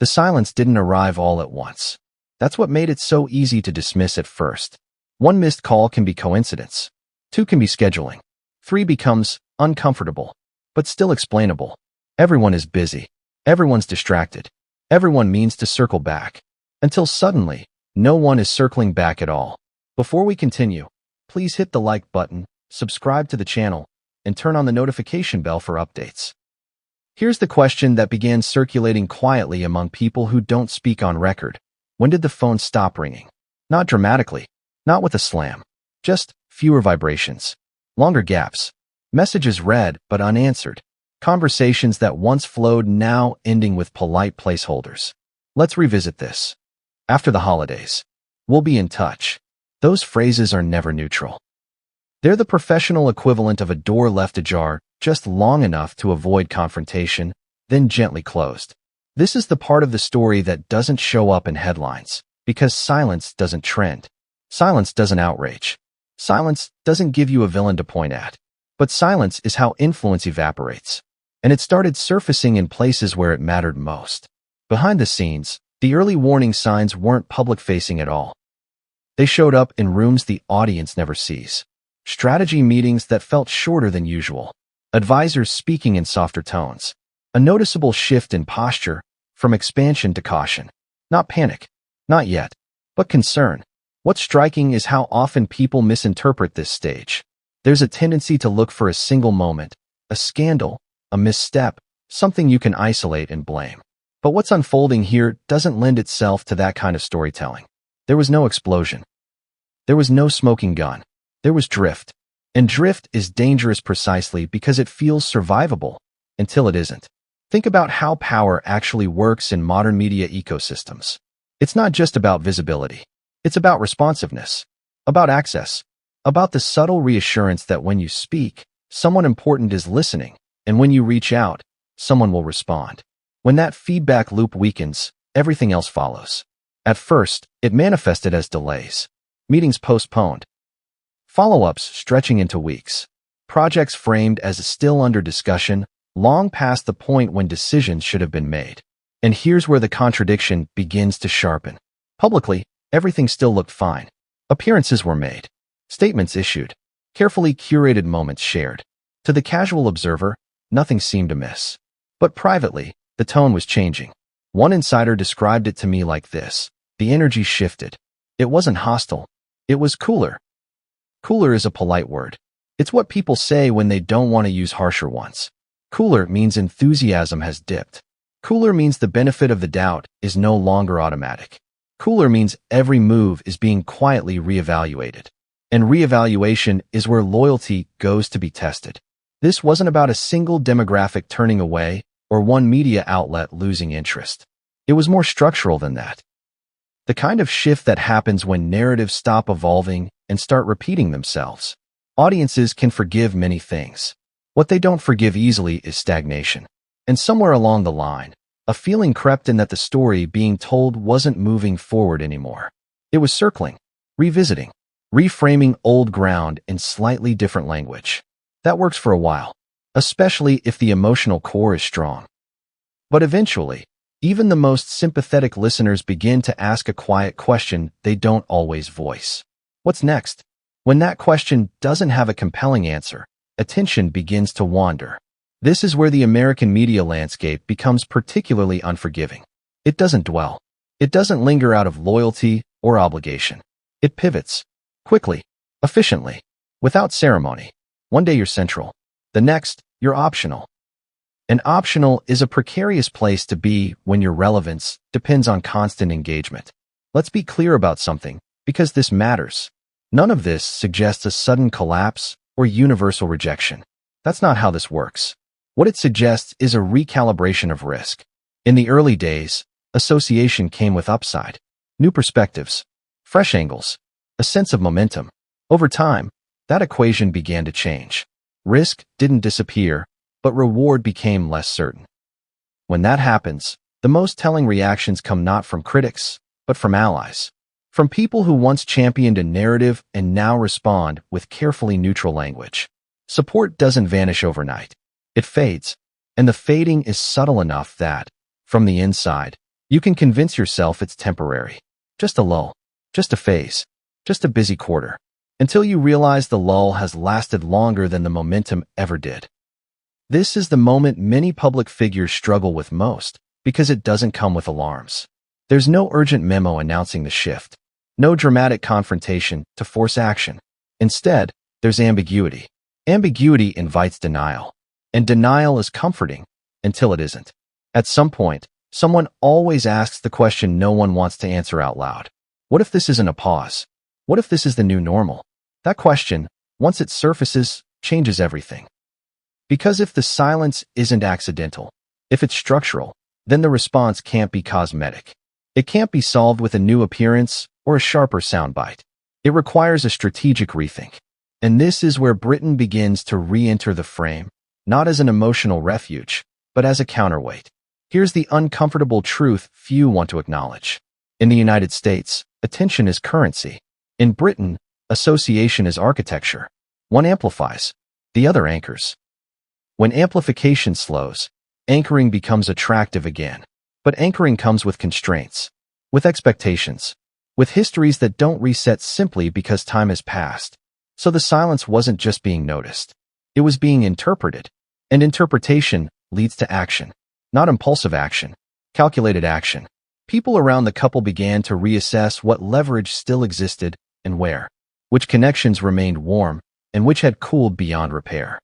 The silence didn't arrive all at once. That's what made it so easy to dismiss at first. One missed call can be coincidence. Two can be scheduling. Three becomes uncomfortable, but still explainable. Everyone is busy. Everyone's distracted. Everyone means to circle back. Until suddenly, no one is circling back at all. Before we continue, please hit the like button, subscribe to the channel, and turn on the notification bell for updates. Here's the question that began circulating quietly among people who don't speak on record. When did the phone stop ringing? Not dramatically, not with a slam, just fewer vibrations, longer gaps, messages read but unanswered, conversations that once flowed now ending with polite placeholders. Let's revisit this. After the holidays, we'll be in touch. Those phrases are never neutral. They're the professional equivalent of a door left ajar just long enough to avoid confrontation, then gently closed. This is the part of the story that doesn't show up in headlines, because silence doesn't trend. Silence doesn't outrage. Silence doesn't give you a villain to point at. But silence is how influence evaporates. And it started surfacing in places where it mattered most. Behind the scenes, the early warning signs weren't public-facing at all. They showed up in rooms the audience never sees. Strategy meetings that felt shorter than usual. Advisors speaking in softer tones. A noticeable shift in posture, from expansion to caution. Not panic. Not yet. But concern. What's striking is how often people misinterpret this stage. There's a tendency to look for a single moment, a scandal, a misstep, something you can isolate and blame. But what's unfolding here doesn't lend itself to that kind of storytelling. There was no explosion. There was no smoking gun. There was drift. And drift is dangerous precisely because it feels survivable, until it isn't. Think about how power actually works in modern media ecosystems. It's not just about visibility. It's about responsiveness, about access, about the subtle reassurance that when you speak, someone important is listening, and when you reach out, someone will respond. When that feedback loop weakens, everything else follows. At first, it manifested as delays. Meetings postponed. Follow-ups stretching into weeks. Projects framed as still under discussion, long past the point when decisions should have been made. And here's where the contradiction begins to sharpen. Publicly, everything still looked fine. Appearances were made. Statements issued. Carefully curated moments shared. To the casual observer, nothing seemed amiss. But privately, the tone was changing. One insider described it to me like this. The energy shifted. It wasn't hostile. It was cooler. Cooler is a polite word. It's what people say when they don't want to use harsher ones. Cooler means enthusiasm has dipped. Cooler means the benefit of the doubt is no longer automatic. Cooler means every move is being quietly reevaluated. And reevaluation is where loyalty goes to be tested. This wasn't about a single demographic turning away or one media outlet losing interest. It was more structural than that. The kind of shift that happens when narratives stop evolving and start repeating themselves. Audiences can forgive many things. What they don't forgive easily is stagnation. And somewhere along the line, a feeling crept in that the story being told wasn't moving forward anymore. It was circling, revisiting, reframing old ground in slightly different language. That works for a while, especially if the emotional core is strong. But eventually, even the most sympathetic listeners begin to ask a quiet question they don't always voice. What's next? When that question doesn't have a compelling answer, attention begins to wander. This is where the American media landscape becomes particularly unforgiving. It doesn't dwell. It doesn't linger out of loyalty or obligation. It pivots. Quickly. Efficiently. Without ceremony. One day you're central. The next, you're optional. And optional is a precarious place to be when your relevance depends on constant engagement. Let's be clear about something, because this matters. None of this suggests a sudden collapse or universal rejection. That's not how this works. What it suggests is a recalibration of risk. In the early days, association came with upside, new perspectives, fresh angles, a sense of momentum. Over time, that equation began to change. Risk didn't disappear, but reward became less certain. When that happens, the most telling reactions come not from critics, but from allies. From people who once championed a narrative and now respond with carefully neutral language. Support doesn't vanish overnight. It fades, and the fading is subtle enough that, from the inside, You can convince yourself it's temporary. Just a lull. Just a phase. Just a busy quarter. Until you realize the lull has lasted longer than the momentum ever did. This is the moment many public figures struggle with most, because it doesn't come with alarms. There's no urgent memo announcing the shift. No dramatic confrontation to force action. Instead, there's ambiguity. Ambiguity invites denial. And denial is comforting, until it isn't. At some point, someone always asks the question no one wants to answer out loud. What if this isn't a pause? What if this is the new normal? That question, once it surfaces, changes everything. Because if the silence isn't accidental, if it's structural, then the response can't be cosmetic. It can't be solved with a new appearance or a sharper soundbite. It requires a strategic rethink. And this is where Britain begins to re-enter the frame, not as an emotional refuge, but as a counterweight. Here's the uncomfortable truth few want to acknowledge. In the United States, attention is currency. In Britain, association is architecture. One amplifies, the other anchors. When amplification slows, anchoring becomes attractive again. But anchoring comes with constraints, with expectations, with histories that don't reset simply because time has passed. So the silence wasn't just being noticed. It was being interpreted. And interpretation leads to action. Not impulsive action, calculated action. People around the couple began to reassess what leverage still existed and where, which connections remained warm and which had cooled beyond repair,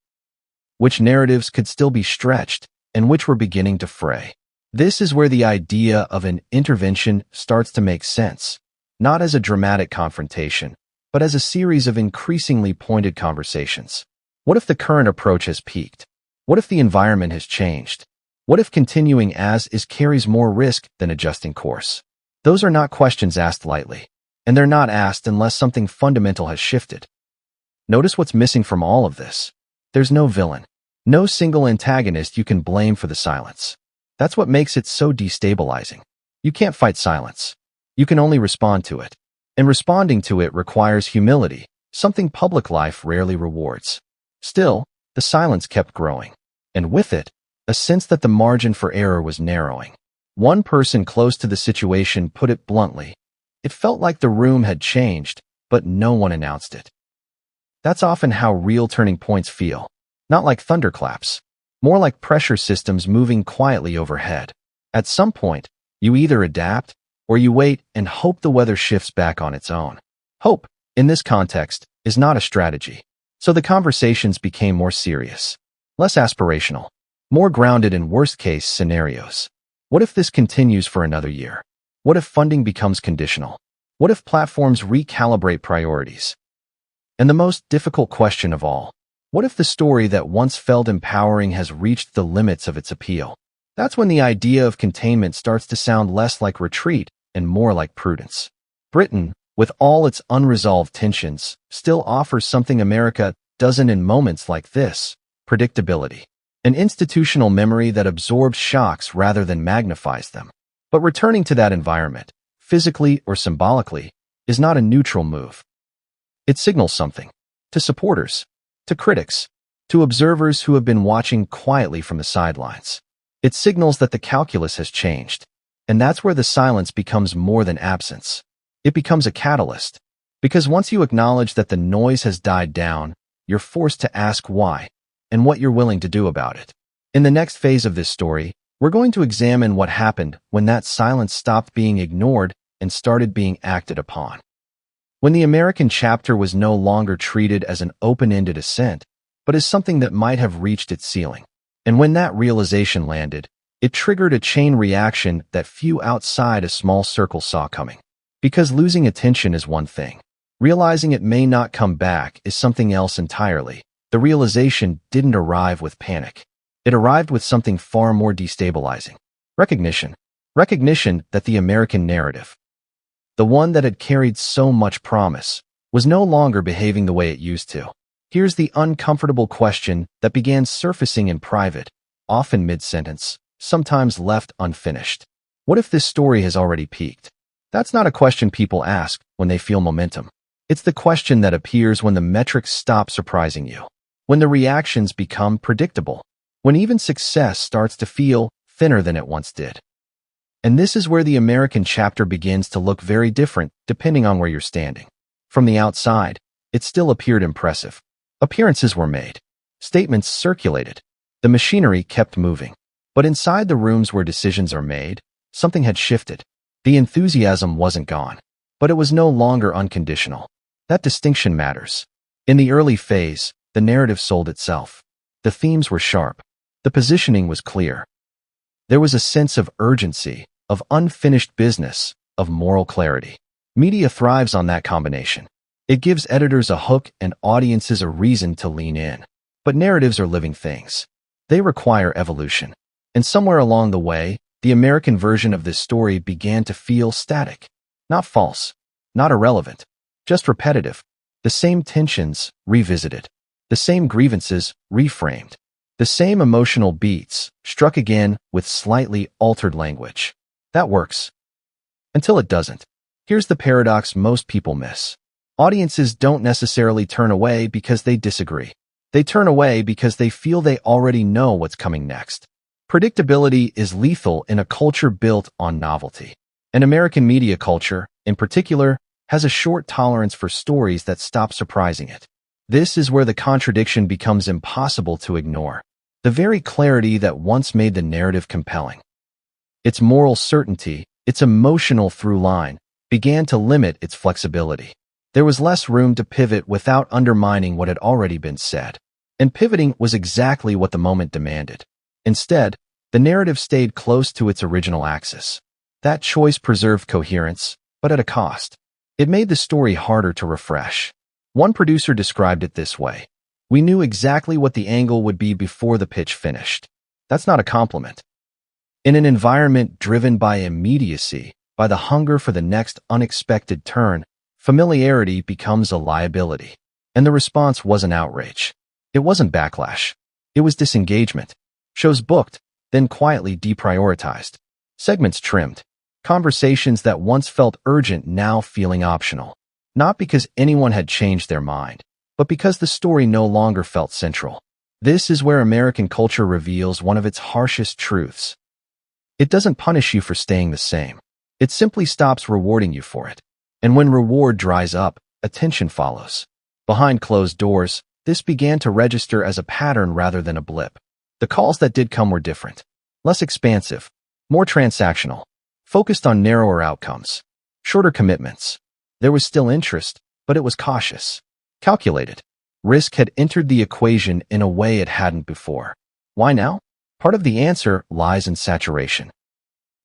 which narratives could still be stretched and which were beginning to fray. This is where the idea of an intervention starts to make sense, not as a dramatic confrontation, but as a series of increasingly pointed conversations. What if the current approach has peaked? What if the environment has changed? What if continuing as is carries more risk than adjusting course? Those are not questions asked lightly, and they're not asked unless something fundamental has shifted. Notice what's missing from all of this. There's no villain, no single antagonist you can blame for the silence. That's what makes it so destabilizing. You can't fight silence. You can only respond to it. And responding to it requires humility, something public life rarely rewards. Still, the silence kept growing. And with it, a sense that the margin for error was narrowing. One person close to the situation put it bluntly. It felt like the room had changed, but no one announced it. That's often how real turning points feel. Not like thunderclaps. More like pressure systems moving quietly overhead. At some point, you either adapt or you wait and hope the weather shifts back on its own. Hope, in this context, is not a strategy. So the conversations became more serious, less aspirational, more grounded in worst-case scenarios. What if this continues for another year? What if funding becomes conditional? What if platforms recalibrate priorities? And the most difficult question of all, what if the story that once felt empowering has reached the limits of its appeal? That's when the idea of containment starts to sound less like retreat and more like prudence. Britain, with all its unresolved tensions, still offers something America doesn't in moments like this: predictability. An institutional memory that absorbs shocks rather than magnifies them. But returning to that environment, physically or symbolically, is not a neutral move. It signals something. To supporters, to critics, to observers who have been watching quietly from the sidelines. It signals that the calculus has changed. And that's where the silence becomes more than absence. It becomes a catalyst. Because once you acknowledge that the noise has died down, you're forced to ask why and what you're willing to do about it. In the next phase of this story, we're going to examine what happened when that silence stopped being ignored and started being acted upon. When the American chapter was no longer treated as an open-ended ascent, but as something that might have reached its ceiling. And when that realization landed, it triggered a chain reaction that few outside a small circle saw coming. Because losing attention is one thing. Realizing it may not come back is something else entirely. The realization didn't arrive with panic. It arrived with something far more destabilizing. Recognition. Recognition that the American narrative, the one that had carried so much promise, was no longer behaving the way it used to. Here's the uncomfortable question that began surfacing in private, often mid-sentence, sometimes left unfinished. What if this story has already peaked? That's not a question people ask when they feel momentum. It's the question that appears when the metrics stop surprising you, when the reactions become predictable, when even success starts to feel thinner than it once did. And this is where the American chapter begins to look very different depending on where you're standing. From the outside, it still appeared impressive. Appearances were made. Statements circulated. The machinery kept moving. But inside the rooms where decisions are made, something had shifted. The enthusiasm wasn't gone, but it was no longer unconditional. That distinction matters. In the early phase, the narrative sold itself. The themes were sharp. The positioning was clear. There was a sense of urgency, of unfinished business, of moral clarity. Media thrives on that combination. It gives editors a hook and audiences a reason to lean in. But narratives are living things. They require evolution. And somewhere along the way, the American version of this story began to feel static. Not false, not irrelevant, just repetitive. The same tensions revisited. The same grievances reframed. The same emotional beats struck again with slightly altered language. That works. Until it doesn't. Here's the paradox most people miss. Audiences don't necessarily turn away because they disagree. They turn away because they feel they already know what's coming next. Predictability is lethal in a culture built on novelty. And American media culture, in particular, has a short tolerance for stories that stop surprising it. This is where the contradiction becomes impossible to ignore. The very clarity that once made the narrative compelling. Its moral certainty, its emotional through line, began to limit its flexibility. There was less room to pivot without undermining what had already been said. And pivoting was exactly what the moment demanded. Instead, the narrative stayed close to its original axis. That choice preserved coherence, but at a cost. It made the story harder to refresh. One producer described it this way. We knew exactly what the angle would be before the pitch finished. That's not a compliment. In an environment driven by immediacy, by the hunger for the next unexpected turn, familiarity becomes a liability. And the response wasn't outrage. It wasn't backlash. It was disengagement. Shows booked, then quietly deprioritized. Segments trimmed. Conversations that once felt urgent now feeling optional. Not because anyone had changed their mind, but because the story no longer felt central. This is where American culture reveals one of its harshest truths. It doesn't punish you for staying the same. It simply stops rewarding you for it. And when reward dries up, attention follows. Behind closed doors, this began to register as a pattern rather than a blip. The calls that did come were different. Less expansive, more transactional, focused on narrower outcomes, shorter commitments. There was still interest, but it was cautious. Calculated. Risk had entered the equation in a way it hadn't before. Why now? Part of the answer lies in saturation.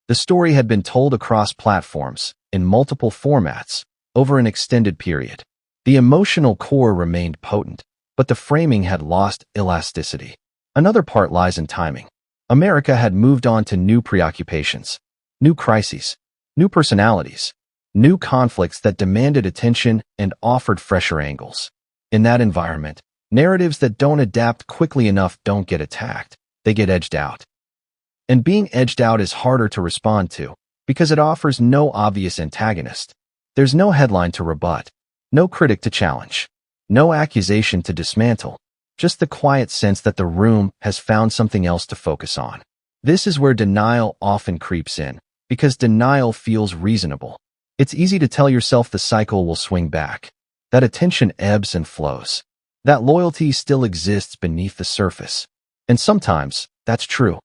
The story had been told across platforms, in multiple formats, over an extended period. The emotional core remained potent, but the framing had lost elasticity. Another part lies in timing. America had moved on to new preoccupations, new crises, new personalities, new conflicts that demanded attention and offered fresher angles. In that environment, narratives that don't adapt quickly enough don't get attacked, they get edged out. And being edged out is harder to respond to, because it offers no obvious antagonist. There's no headline to rebut, no critic to challenge, no accusation to dismantle, just the quiet sense that the room has found something else to focus on. This is where denial often creeps in, because denial feels reasonable. It's easy to tell yourself the cycle will swing back, that attention ebbs and flows, that loyalty still exists beneath the surface. And sometimes, that's true.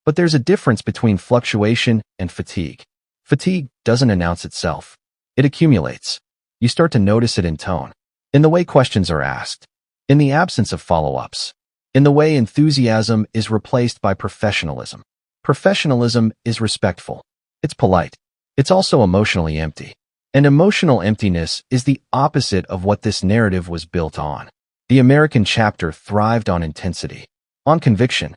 But there's a difference between fluctuation and fatigue. Fatigue doesn't announce itself. It accumulates. You start to notice it in tone, in the way questions are asked, in the absence of follow-ups, in the way enthusiasm is replaced by professionalism. Professionalism is respectful. It's polite. It's also emotionally empty. And emotional emptiness is the opposite of what this narrative was built on. The American chapter thrived on intensity, on conviction,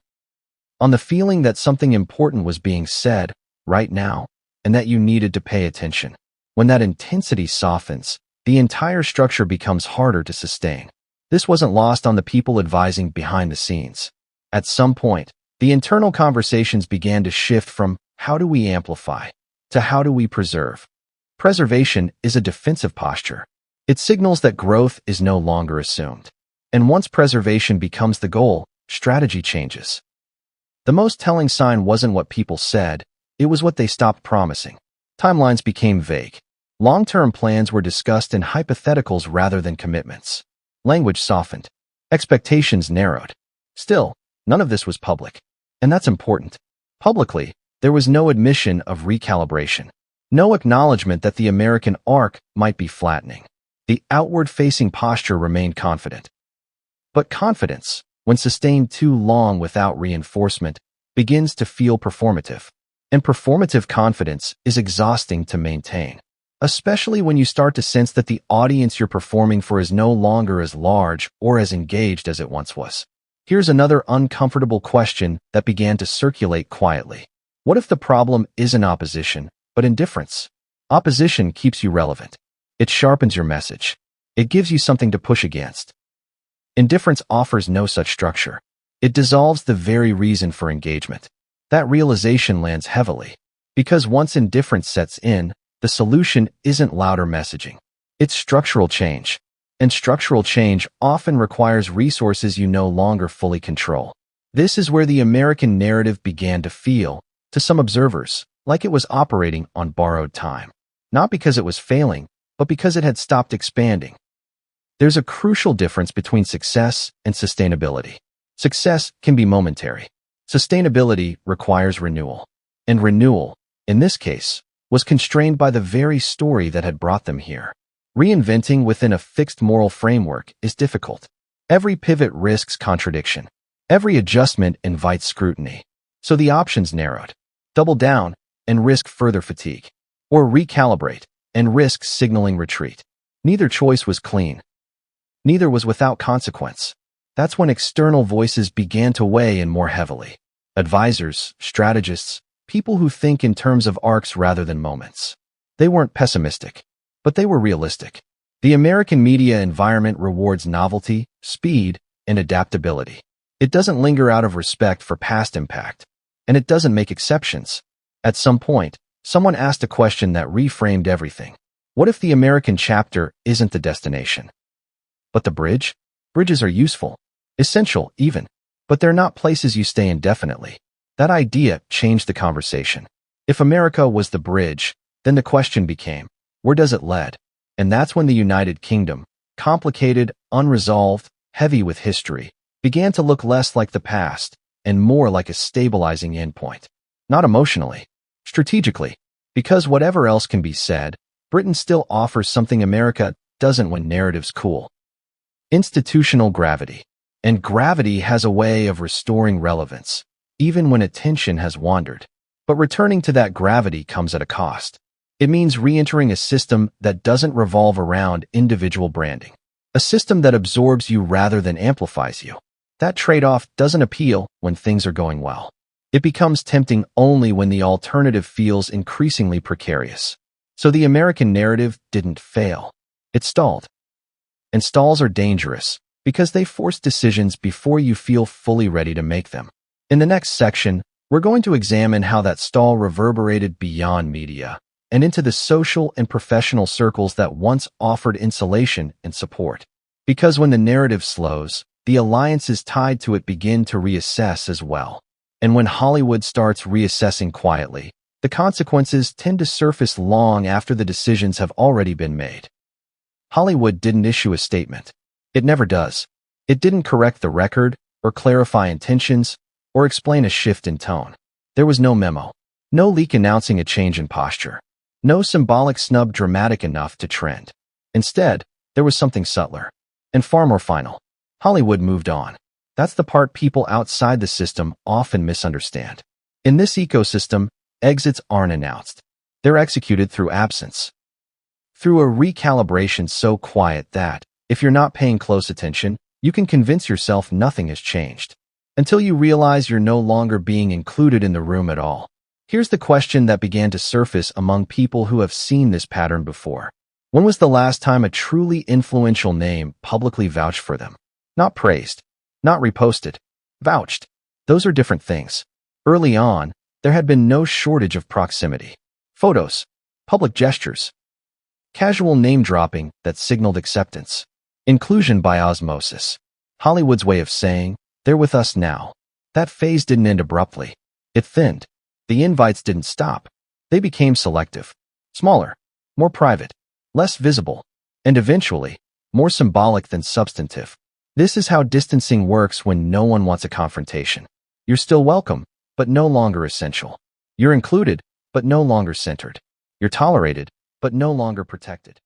on the feeling that something important was being said right now, and that you needed to pay attention. When that intensity softens, the entire structure becomes harder to sustain. This wasn't lost on the people advising behind the scenes. At some point, the internal conversations began to shift from how do we amplify to how do we preserve. Preservation is a defensive posture. It signals that growth is no longer assumed. And once preservation becomes the goal, strategy changes. The most telling sign wasn't what people said, It was what they stopped promising. Timelines became vague. Long-term plans were discussed in hypotheticals rather than commitments. Language softened. Expectations narrowed. Still, none of this was public. And that's important. Publicly, there was no admission of recalibration. No acknowledgement that the American arc might be flattening. The outward-facing posture remained confident. But confidence, when sustained too long without reinforcement, begins to feel performative. And performative confidence is exhausting to maintain, especially when you start to sense that the audience you're performing for is no longer as large or as engaged as it once was. Here's another uncomfortable question that began to circulate quietly. What if the problem isn't opposition, but indifference? Opposition keeps you relevant. It sharpens your message. It gives you something to push against. Indifference offers no such structure. It dissolves the very reason for engagement. That realization lands heavily, because once indifference sets in, the solution isn't louder messaging. It's structural change. And structural change often requires resources you no longer fully control. This is where the American narrative began to feel, to some observers, like it was operating on borrowed time. Not because it was failing, but because it had stopped expanding. There's a crucial difference between success and sustainability. Success can be momentary. Sustainability requires renewal. And renewal, in this case, was constrained by the very story that had brought them here. Reinventing within a fixed moral framework is difficult. Every pivot risks contradiction. Every adjustment invites scrutiny. So the options narrowed. Double down and risk further fatigue. Or recalibrate and risk signaling retreat. Neither choice was clean. Neither was without consequence. That's when external voices began to weigh in more heavily. Advisors, strategists, people who think in terms of arcs rather than moments. They weren't pessimistic, but they were realistic. The American media environment rewards novelty, speed, and adaptability. It doesn't linger out of respect for past impact, and it doesn't make exceptions. At some point, someone asked a question that reframed everything. What if the American chapter isn't the destination, but the bridge? Bridges are useful, essential even, but they're not places you stay indefinitely. That idea changed the conversation. If America was the bridge, then the question became, where does it lead? And that's when the United Kingdom, complicated, unresolved, heavy with history, began to look less like the past and more like a stabilizing endpoint. Not emotionally, strategically, because whatever else can be said, Britain still offers something America doesn't when narratives cool. Institutional gravity. And gravity has a way of restoring relevance, even when attention has wandered. But returning to that gravity comes at a cost. It means re-entering a system that doesn't revolve around individual branding. A system that absorbs you rather than amplifies you. That trade-off doesn't appeal when things are going well. It becomes tempting only when the alternative feels increasingly precarious. So the American narrative didn't fail. It stalled. And stalls are dangerous because they force decisions before you feel fully ready to make them. In the next section, we're going to examine how that stall reverberated beyond media and into the social and professional circles that once offered insulation and support. Because when the narrative slows, the alliances tied to it begin to reassess as well. And when Hollywood starts reassessing quietly, the consequences tend to surface long after the decisions have already been made. Hollywood didn't issue a statement. It never does. It didn't correct the record, or clarify intentions, or explain a shift in tone. There was no memo. No leak announcing a change in posture. No symbolic snub dramatic enough to trend. Instead, there was something subtler, and far more final. Hollywood moved on. That's the part people outside the system often misunderstand. In this ecosystem, exits aren't announced. They're executed through absence. Through a recalibration so quiet that, if you're not paying close attention, you can convince yourself nothing has changed. Until you realize you're no longer being included in the room at all. Here's the question that began to surface among people who have seen this pattern before. When was the last time a truly influential name publicly vouched for them? Not praised, not reposted, vouched. Those are different things. Early on, there had been no shortage of proximity. Photos, public gestures, casual name-dropping that signaled acceptance. Inclusion by osmosis. Hollywood's way of saying, they're with us now. That phase didn't end abruptly. It thinned. The invites didn't stop. They became selective, smaller, more private, less visible, and eventually, more symbolic than substantive. This is how distancing works when no one wants a confrontation. You're still welcome, but no longer essential. You're included, but no longer centered. You're tolerated, but no longer protected.